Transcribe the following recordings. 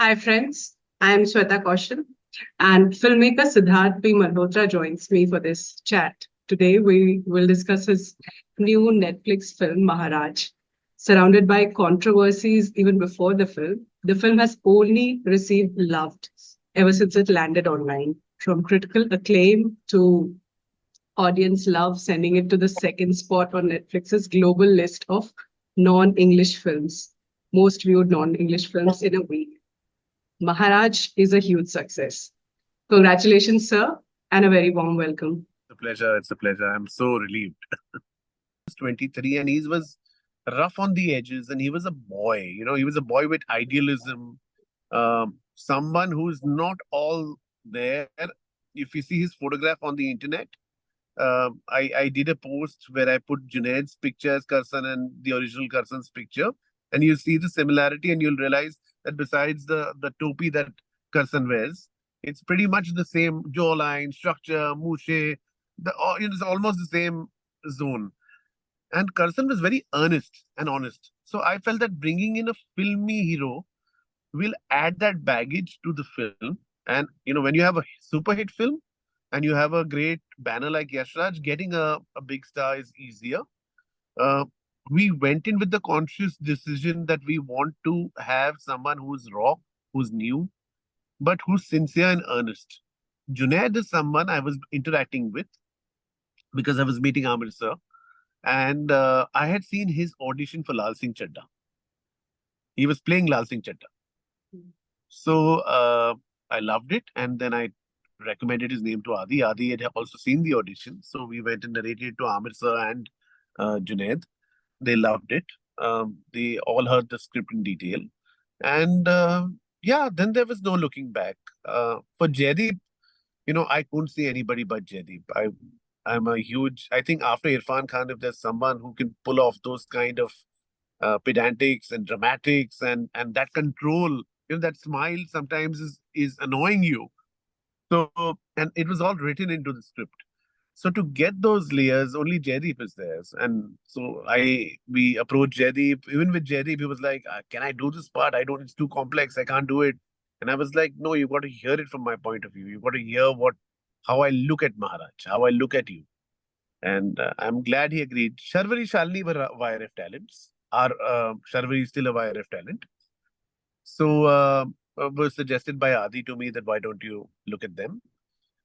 Hi, friends. I am Sweta Kaushal, and filmmaker Siddharth P Malhotra joins me for this chat. Today, we will discuss his new Netflix film, Maharaj. Surrounded by controversies even before the film has only received love ever since it landed online. From critical acclaim to audience love, sending it to the second spot on Netflix's global list of non English films, most viewed non English films in a week. Maharaj is a huge success. Congratulations, sir, and a very warm welcome. It's a pleasure. It's a pleasure. I'm so relieved. 23 and he was rough on the edges and he was a boy. He was a boy with idealism. Someone who's not all there. If you see his photograph on the internet, I did a post where I put Junaid's picture as Karsan and the original Karsan's picture. And you see the similarity and you'll realize that besides the topi that Karsan wears, it's pretty much the same jawline, structure, mouche. It's almost the same zone. And Karsan was very earnest and honest. So I felt that bringing in a filmy hero will add that baggage to the film. And when you have a super hit film and you have a great banner like Yash Raj, getting a big star is easier. Uh, we went in with the conscious decision that we want to have someone who's raw, who's new, but who's sincere and earnest. Junaid is someone I was interacting with because I was meeting Amir sir, and I had seen his audition for Lal Singh Chadda. He was playing Lal Singh Chadda. So I loved it, and then I recommended his name to Adi. Adi had also seen the audition, so we went and narrated it to Amir sir and Junaid. They loved it. They all heard the script in detail, and yeah, then there was no looking back. For Jaideep, I couldn't see anybody but Jaideep. I'm a huge. I think after Irfan Khan, if there's someone who can pull off those kind of pedantics and dramatics and that control, that smile sometimes is annoying you. So and it was all written into the script. So to get those layers, only Jaideep is there. And so we approached Jaideep. Even with Jaideep, he was like, "Can I do this part? I don't. It's too complex. I can't do it." And I was like, "No, you got to hear it from my point of view. You got to hear how I look at Maharaj, how I look at you." And I'm glad he agreed. Sharvari Shalini were YRF talents. Our Sharvari is still a YRF talent. So was suggested by Adi to me that why don't you look at them?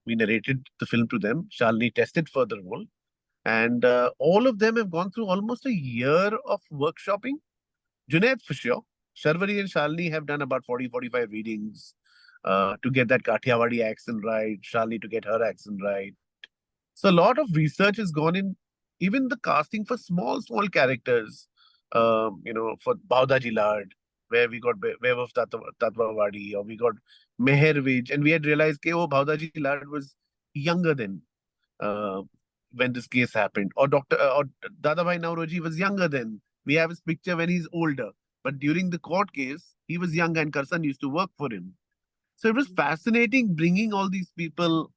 We narrated the film to them. Shalini tested for the role. And all of them have gone through almost a year of workshopping. Junaid for sure. Sharvari and Shalini have done about 40, 45 readings to get that Kathiawadi accent right, Shalini to get her accent right. So a lot of research has gone in, even the casting for small, small characters, for Baudaji Lad, where we got Vaibhav Tatwawadi, or we got Meher Vij, and we had realized, okay, oh, Baudaji Lad was younger then uh, when this case happened, or or Dadabhai Nauroji was younger then. We have his picture when he's older, but during the court case, he was young, and Karsan used to work for him. So it was fascinating bringing all these people,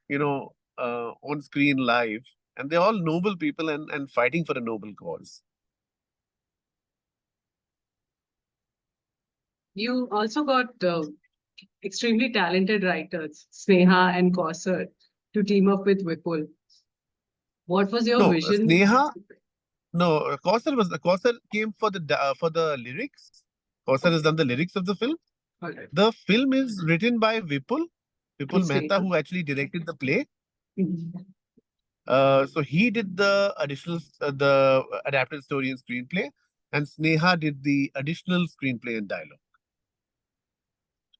on screen live, and they're all noble people and fighting for a noble cause. You also got extremely talented writers, Sneha and Kausar, to team up with Vipul. What was your No, vision? Sneha, no, Kausar came for the lyrics. Kausar has done the lyrics of the film. All right. The film is written by And Vipul Mehta, Sneha. who actually directed the play. Mhm. So he did the adapted story and screenplay, and Sneha did the additional screenplay and dialogue.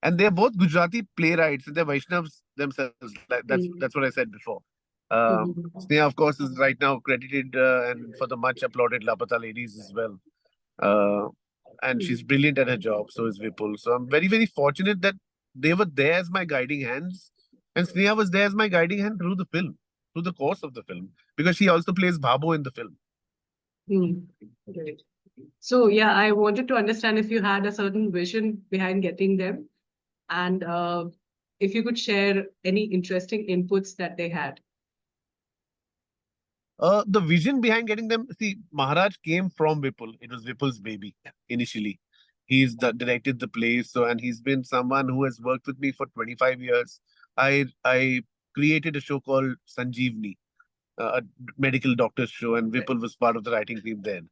And they're both Gujarati playwrights, and they're Vaishnavs themselves. That's what I said before. Mhm. Sneha, of course, is right now credited and for the much applauded Lapata Ladies as well. Uh, and she's brilliant at her job. So is Vipul. So I'm very, very fortunate that they were there as my guiding hands, and Sneha was there as my guiding hand through the film, through the course of the film, because she also plays Babo in the film. Mm. Great. So, yeah, I wanted to understand if you had a certain vision behind getting them and if you could share any interesting inputs that they had. The vision behind getting them, see, Maharaj came from Vipul. It was Vipul's baby initially. directed the play. So, and he's been someone who has worked with me for 25 years. I created a show called Sanjeevni, a medical doctor's show, and Vipul was part of the writing team then.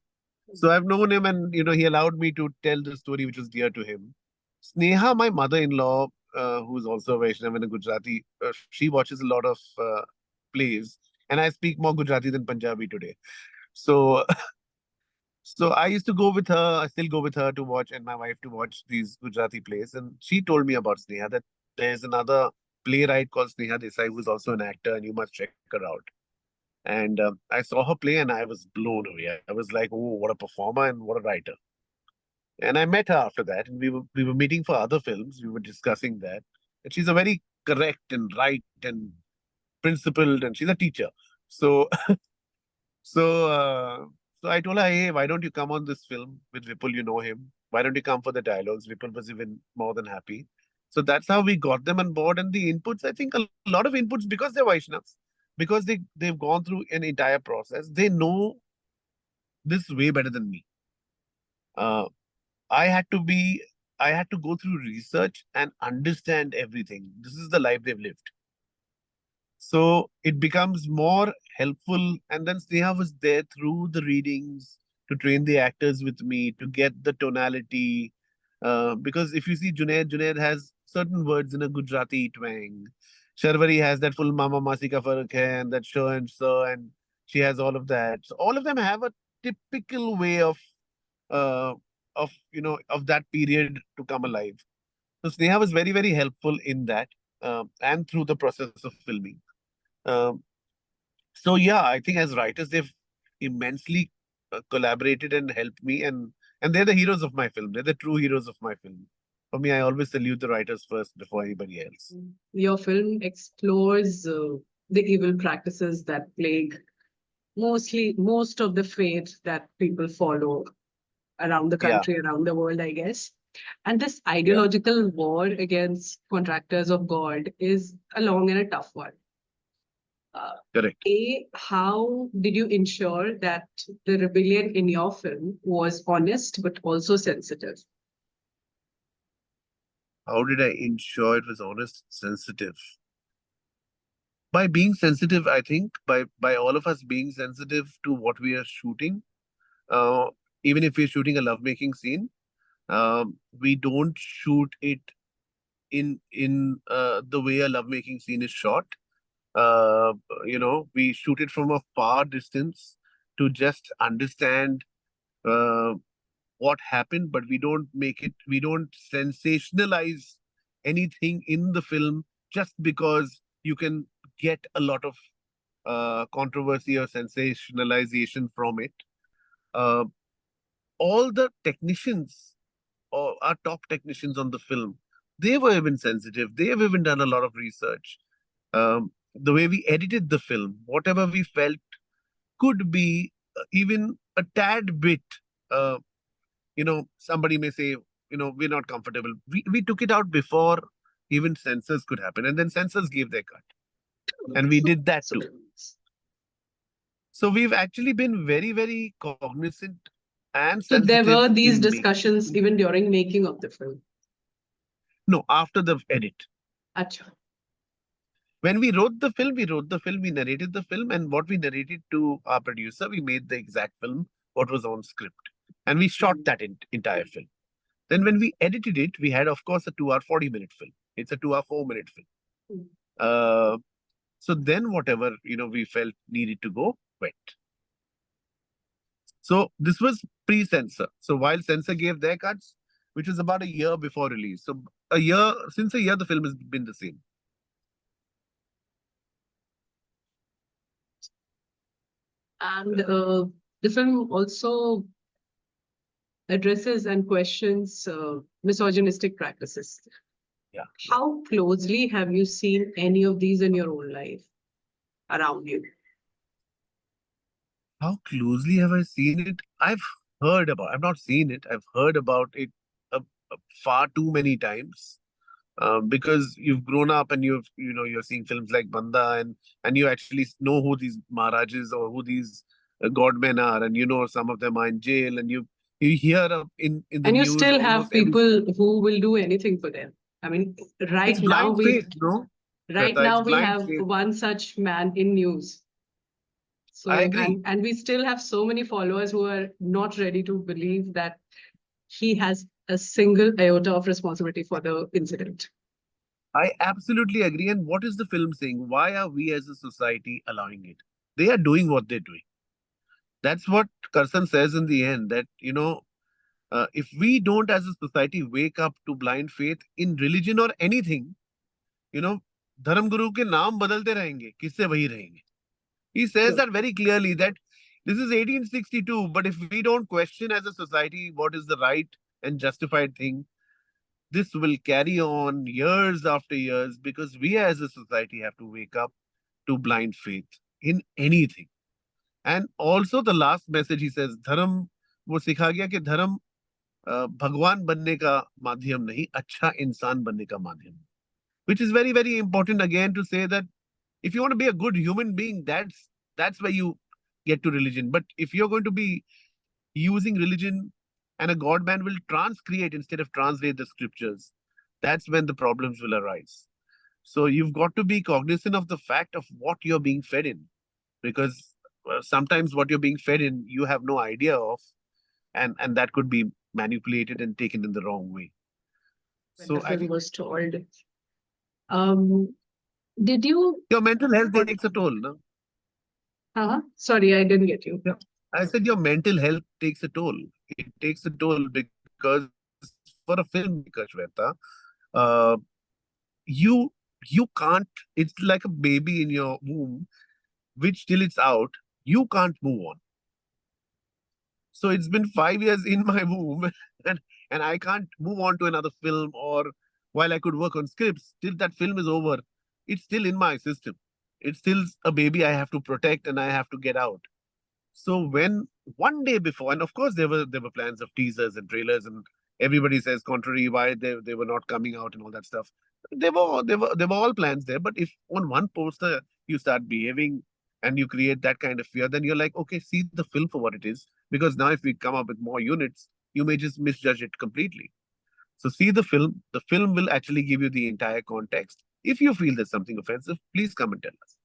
So I've known him, and he allowed me to tell the story which was dear to him. Sneha, my mother-in-law, who's also a Vaishnav and a Gujarati, she watches a lot of plays, and I speak more Gujarati than Punjabi today. So, so I used to go with her. I still go with her to watch, and my wife to watch these Gujarati plays. And she told me about Sneha, that there's another playwright called Sneha Desai who's also an actor, and you must check her out. And I saw her play, and I was blown away. I was like, "Oh, what a performer and what a writer!" And I met her after that, and we were meeting for other films. We were discussing that, and she's a very correct and right and principled, and she's a teacher. So, so, so I told her, "Hey, why don't you come on this film with Vipul? You know him. Why don't you come for the dialogues?" Vipul was even more than happy. So that's how we got them on board. And the inputs, I think, a lot of inputs, because they're Vaishnavs, because they've gone through an entire process. They know this way better than me. Uh, I had to be, I had to go through research and understand everything. This is the life they've lived. So it becomes more helpful. And then Sneha was there through the readings to train the actors with me to get the tonality. Because if you see Junaid has certain words in a Gujarati twang. Sharvari has that full mama masi ka farak hai, and that sure and so, and she has all of that. So all of them have a typical way uh, of that period to come alive. So Sneha was very, very helpful in that, and through the process of filming. Um, so yeah, I think as writers they've immensely collaborated and helped me, and they're the heroes of my film. They're the true heroes of my film. For me, I always salute the writers first before anybody else. Your film explores the evil practices that plague most of the faith that people follow around the Yeah, country, around the world, I guess. And this yeah, ideological war against contractors of God is a long and a tough one. Uh, correct. how did you ensure that the rebellion in your film was honest but also sensitive? How did I ensure it was honest, sensitive? By being sensitive, I think by all of us being sensitive to what we are shooting. Uh, Even if we're shooting a lovemaking scene, we don't shoot it in the way a lovemaking scene is shot. Uh, we shoot it from a far distance to just understand uh, what happened, but we don't sensationalize anything in the film just because you can get a lot of controversy or sensationalization from it. Uh, all the technicians or our top technicians on the film, they were even sensitive. They have even done a lot of research. The way we edited the film, whatever we felt could be even a tad bit, uh, somebody may say, we're not comfortable. We took it out before even censors could happen. And then censors gave their cut. And we did that So, too. So we've actually been very, very cognizant and so there sensitive were these in making. discussions even during making of the film. No, after the edit. Acha. When we wrote the film, we narrated the film, and what we narrated to our producer, we made the exact film, what was on script. And we shot that entire film. Then when we edited it, we had, of course, a 2 hour, 40-minute film. It's a 2 hour, 4-minute film. Mm. So then whatever, we felt needed to go, went. So this was pre-censor. So while censor gave their cuts, which was about a year before release. So since a year, the film has been the same. And the film also addresses and questions misogynistic practices. Yeah. How closely have you seen any of these in your own life around you? How closely have I seen it? I've not seen it. I've heard about it far too many times. Because you've grown up and you're seeing films like Banda, and you actually know who these Maharajas or who these godmen are, and some of them are in jail, and You hear in the And you news still have almost every. people who will do anything for them. I mean, It's right now blind we faith, no, right Shweta, it's now we blind have faith. one such man in news. I So agree. and we still have so many followers who are not ready to believe that he has a single iota of responsibility for the incident. I absolutely agree. And what is the film saying? Why are we as a society allowing it? They are doing what they're doing. That's what Karsan says in the end, that, if we don't as a society wake up to blind faith in religion or anything, you know, धर्म गुरु के नाम बदलते रहेंगे, किससे वही रहेंगे. He says True. that very clearly, that this is 1862, but if we don't question as a society what is the right and justified thing, this will carry on years after years, because we as a society have to wake up to blind faith in anything. And also the last message he says, धर्म, वो सिखा गया कि धर्म भगवान बनने का माध्यम नहीं, अच्छा इंसान बनने का माध्यम. Which is very, very important again to say that if you want to be a good human being, that's where you get to religion. But if you're going to be using religion and a God man will transcreate instead of translate the scriptures, that's when the problems will arise. So you've got to be cognizant of the fact of what you're being fed in, because sometimes what you're being fed in, you have no idea of, and that could be manipulated and taken in the wrong way. When the So I film think was told. Um, did you? your mental health What? takes a toll, no? Sorry, I didn't get you. Yeah. I said your mental health takes a toll. It takes a toll because for a filmmaker, Shweta, uh, you you can't. It's like a baby in your womb, which till it's out, you can't move on. So it's been 5 years in my womb, and and I can't move on to another film, or while I could work on scripts, till that film is over, it's still in my system. It's still a baby I have to protect and I have to get out. So when one day before, and of course there were plans of teasers and trailers, and everybody says contrary why they were not coming out and all that stuff. There were all plans there. But if on one poster you start behaving and you create that kind of fear, then you're like, okay, see the film for what it is. Because now if we come up with more units, you may just misjudge it completely. So see the film. The film will actually give you the entire context. If you feel there's something offensive, please come and tell us.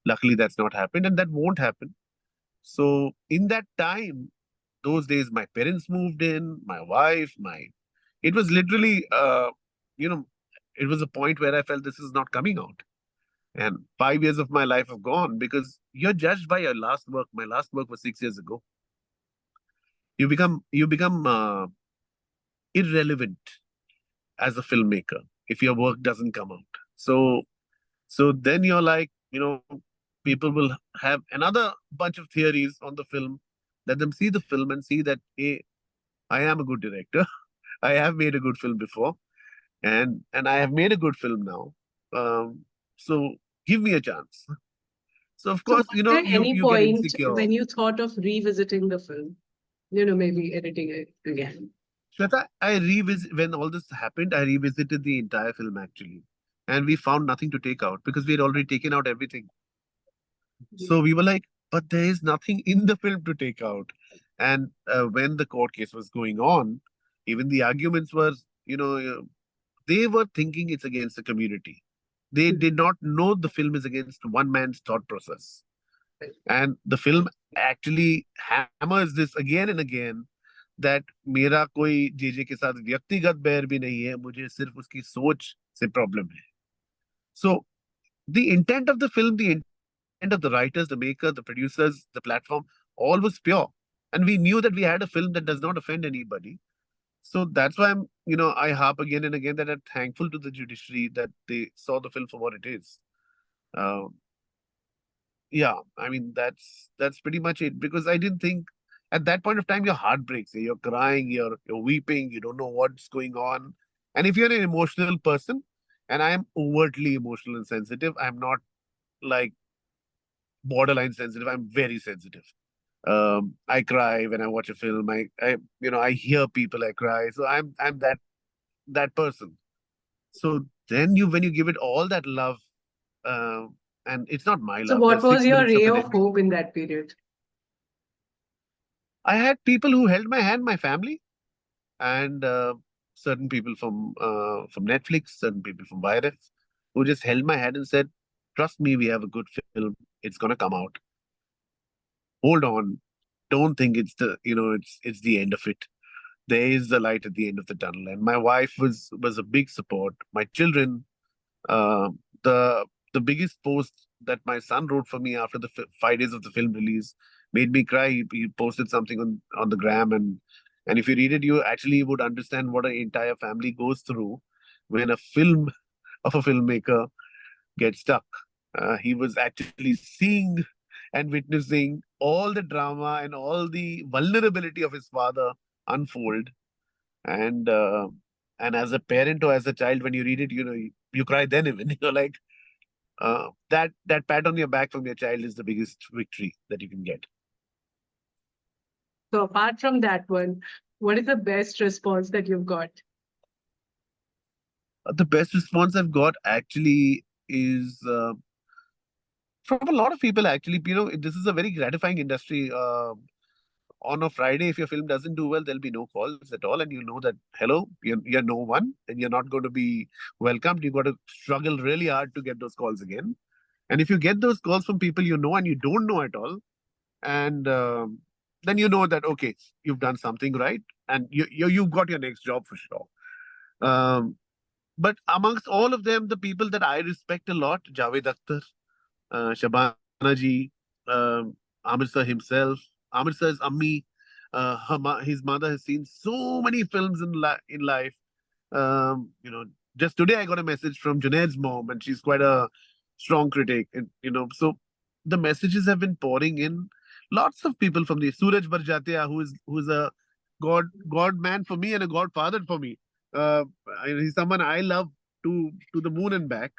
Luckily, that's not happened, and that won't happen. So in that time, those days, my parents moved in, my wife, it was literally, you know, it was a point where I felt this is not coming out. And 5 years of my life have gone because you're judged by your last work. My last work was 6 years ago. You become irrelevant as a filmmaker if your work doesn't come out. So then you're like, people will have another bunch of theories on the film. Let them see the film and see that, hey, I am a good director. I have made a good film before, and I have made a good film now. So give me a chance. So of So, course, was there you any you get point insecure. when you thought of revisiting the film? Maybe editing it again. Shweta, I revisit when all this happened. I revisited the entire film actually, and we found nothing to take out because we had already taken out everything. So we were like, but there is nothing in the film to take out. And when the court case was going on, even the arguments were, they were thinking it's against the community. They did not know the film is against one man's thought process. And the film actually hammers this again and again that मेरा कोई JJ के साथ व्यक्तिगत बैर भी नहीं है, मुझे सिर्फ उसकी सोच से प्रॉब्लम है. So the intent of the film, the intent of the writers, the maker, the producers, the platform, all was pure. And we knew that we had a film that does not offend anybody. So that's why I harp again and again that I'm thankful to the judiciary that they saw the film for what it is. Uh, yeah, I mean that's pretty much it. Because I didn't think at that point of time your heart breaks. You're crying, you're weeping, you don't know what's going on. And if you're an emotional person, and I am overtly emotional and sensitive, I'm not like borderline sensitive. I'm very sensitive. I cry when I watch a film. I hear people, I cry. So I'm that person. So then when you give it all that love, uh, and it's not my So, love. what There's was six your minutes of ray it. of hope in that period? I had people who held my hand, my family, and certain people from Netflix, certain people from YRF, who just held my hand and said, "Trust me, we have a good film. It's gonna come out. Hold on. Don't think it's it's the end of it. There is the light at the end of the tunnel." And my wife was a big support. My children, uh, the the biggest post that my son wrote for me after the 5 days of the film release made me cry. He posted something on the gram, and if you read it, you actually would understand what an entire family goes through when a film of a filmmaker gets stuck. He was actually seeing and witnessing all the drama and all the vulnerability of his father unfold. And and as a parent or as a child, when you read it, you cry then even. You're like, that pat on your back from your child is the biggest victory that you can get. So apart from that one, what is the best response that you've got? The best response I've got actually is from a lot of people. Actually, this is a very gratifying industry. On a Friday, if your film doesn't do well, there'll be no calls at all, and you know that hello, you're no one, and you're not going to be welcomed. You've got to struggle really hard to get those calls again. And if you get those calls from people you know and you don't know at all, and then you know that okay, you've done something right, and you've got your next job for sure. Um, but amongst all of them, the people that I respect a lot, Javed Akhtar, Shabana ji, Amir Sir himself, Amir Sir's Ammi, his mother has seen so many films in life. Just today I got a message from Junaid's mom, and she's quite a strong critic. And so the messages have been pouring in. Lots of people from the Suraj Barjatia, who's a god man for me and a godfather for me. Uh, he's someone I love to the moon and back.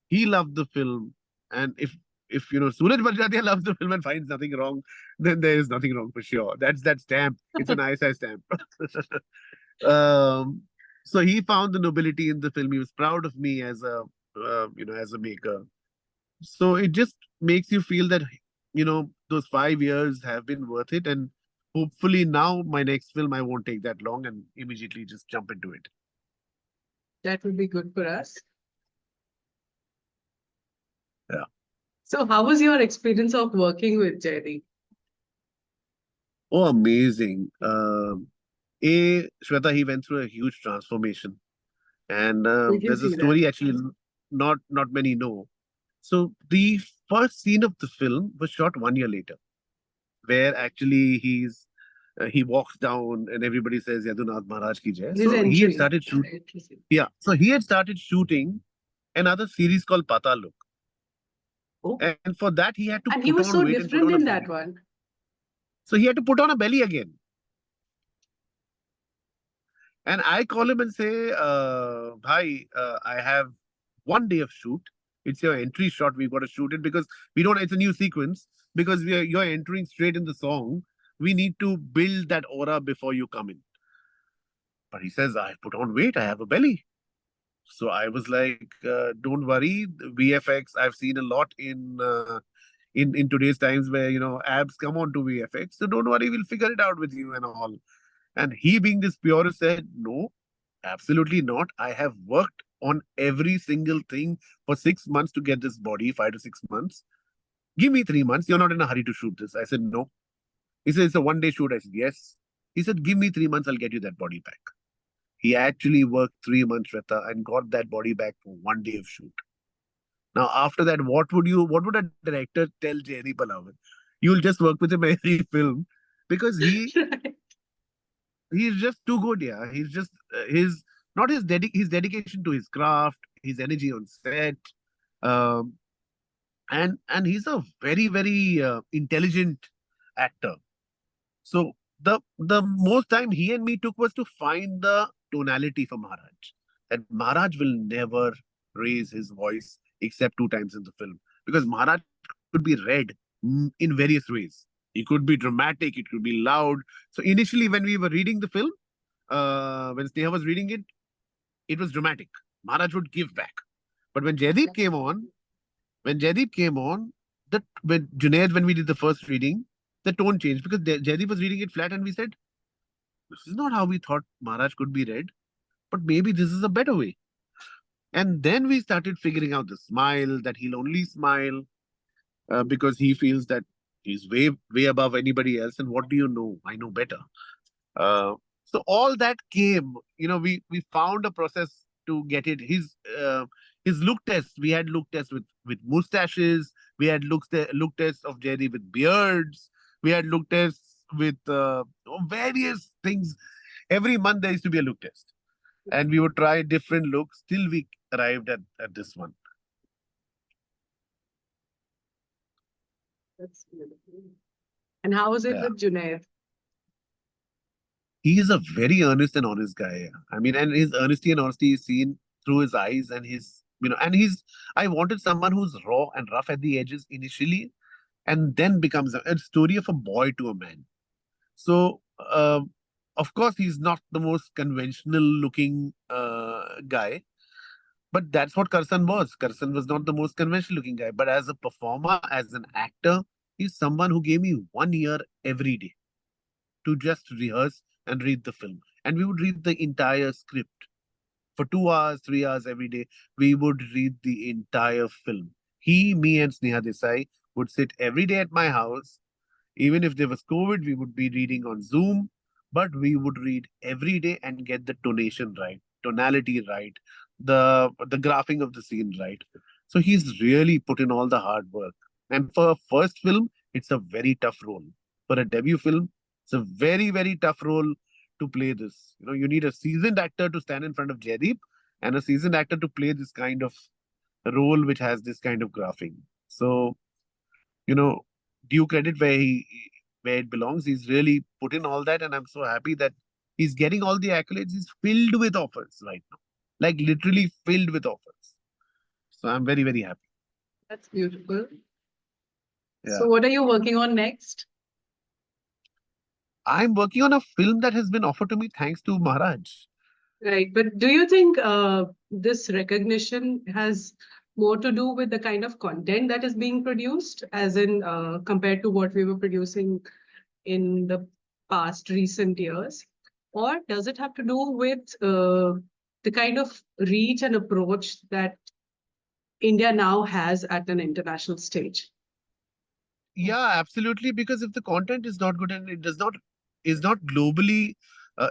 He loved the film, and if Suraj Barjatia loves the film and finds nothing wrong, then there is nothing wrong for sure. That's that stamp. It's an ISI stamp. um, so he found the nobility in the film. He was proud of me as a as a maker. So it just makes you feel that those 5 years have been worth it, and hopefully now my next film I won't take that long and immediately just jump into it. That would be good for us. Yeah. So how was your experience of working with Jaideep? Oh, amazing. Shweta, he went through a huge transformation. And We can there's a see that. story actually not many know. So the first scene of the film was shot 1 year later, where actually he walks down and everybody says Yadunath Maharaj ki jai. His So he had entry. started shooting. Entry scene. Yeah. So he had started shooting another series called Patalok. Oh. And for that he had to And he put was on so weight and put different on a in that belly. one. So he had to put on a belly again. And I call him and say, Bhai, I have 1 day of shoot. It's your entry shot. We've got to shoot it because we don't, it's a new sequence because you're entering straight in the song. We need to build that aura before you come in. But he says, I put on weight. I have a belly. So I was like, don't worry. The VFX, I've seen a lot in today's times where, abs come on to VFX. So don't worry. We'll figure it out with you and all. And he, being this purist, said, no, absolutely not. I have worked on every single thing for 6 months to get this body, 5 to 6 months. Give me 3 months. You're not in a hurry to shoot this. I said, no. He said, it's a 1 day shoot. I said, yes. He said, give me 3 months. I'll get you that body back. He actually worked 3 months, Shweta, and got that body back for 1 day of shoot. Now, after that, what would a director tell Jerry Palawan? You'll just work with him every film because he's just too good. Yeah, he's just his not his dedication to his craft, his energy on set, um, and he's a very intelligent actor. So the most time he and me took was to find the tonality for Maharaj. And Maharaj will never raise his voice except 2 times in the film because Maharaj could be read in various ways. He could be dramatic, it could be loud. So initially, when we were reading the film, when Sneha was reading it, it was dramatic. Maharaj would give back. But when Jaideep came on, when we did the first reading, the tone changed because Jaideep was reading it flat, and we said, "This is not how we thought Maharaj could be read, but maybe this is a better way." And then we started figuring out the smile, that he'll only smile because he feels that he's way above anybody else. And what do you know? I know better. Uh, so all that came, we found a process to get it. His look test. We had look tests with mustaches. We had look tests of Jerry with beards. We had look tests with various things. Every month there used to be a look test, and we would try different looks till we arrived at this one. That's beautiful. And how was it Yeah. with Junaid? He is a very earnest and honest guy. Yeah. I mean, and his honesty is seen through his eyes and I wanted someone who's raw and rough at the edges initially, and then becomes a story of a boy to a man. So, of course, he's not the most conventional looking guy, but that's what Karsan was. Karsan was not the most conventional looking guy, but as a performer, as an actor, he's someone who gave me 1 year every day to just rehearse and read the film. And we would read the entire script. For 2 hours, 3 hours every day, we would read the entire film. He, me, and Sneha Desai would sit every day at my house. Even if there was COVID, we would be reading on Zoom, but we would read every day and get the tonation right, tonality right, the graphing of the scene right. So he's really put in all the hard work. And for a first film, it's a very tough role. For a debut film, it's a very, very tough role to play this. You need a seasoned actor to stand in front of Jaideep and a seasoned actor to play this kind of role which has this kind of graphing. So, you know, due credit where it belongs. He's really put in all that, and I'm so happy that he's getting all the accolades. He's filled with offers right now, like literally filled with offers. So I'm very, very happy. That's beautiful. Yeah. So what are you working on next? I'm working on a film that has been offered to me thanks to Maharaj. Right. But do you think this recognition has more to do with the kind of content that is being produced, as in compared to what we were producing in the past recent years? Or does it have to do with the kind of reach and approach that India now has at an international stage? Yeah, absolutely. Because if the content is not good and it is not globally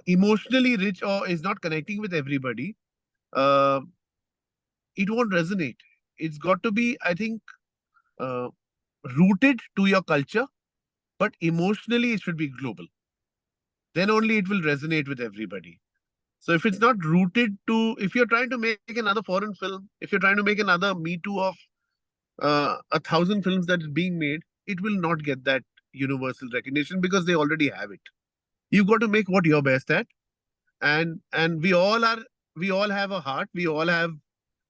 emotionally rich or is not connecting with everybody, uh, it won't resonate. It's got to be, I think, uh, rooted to your culture, but emotionally it should be global. Then only it will resonate with everybody. So if it's not rooted to, if you're trying to make another foreign film, if you're trying to make another Me Too of 1,000 films that is being made, it will not get that universal recognition because they already have it. You've got to make what you're best at, and we all have a heart, we all have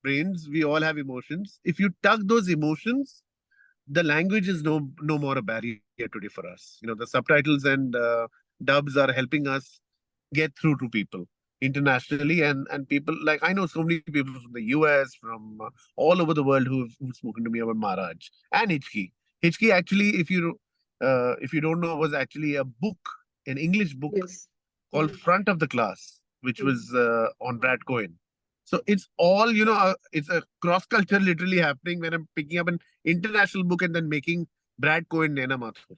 brains, we all have emotions. If you tug those emotions, the language is no more a barrier today for us. The subtitles and dubs are helping us get through to people internationally, and people like I know so many people from the US, from all over the world who've spoken to me about Maharaj and Hitchki. Hitchki actually, if you don't know, was actually a book, an English book Yes. called Mhm. Front of the Class, which Mhm. was on Brad Cohen. So it's all, it's a cross culture literally happening when I'm picking up an international book and then making Brad Cohen Nena Mathur.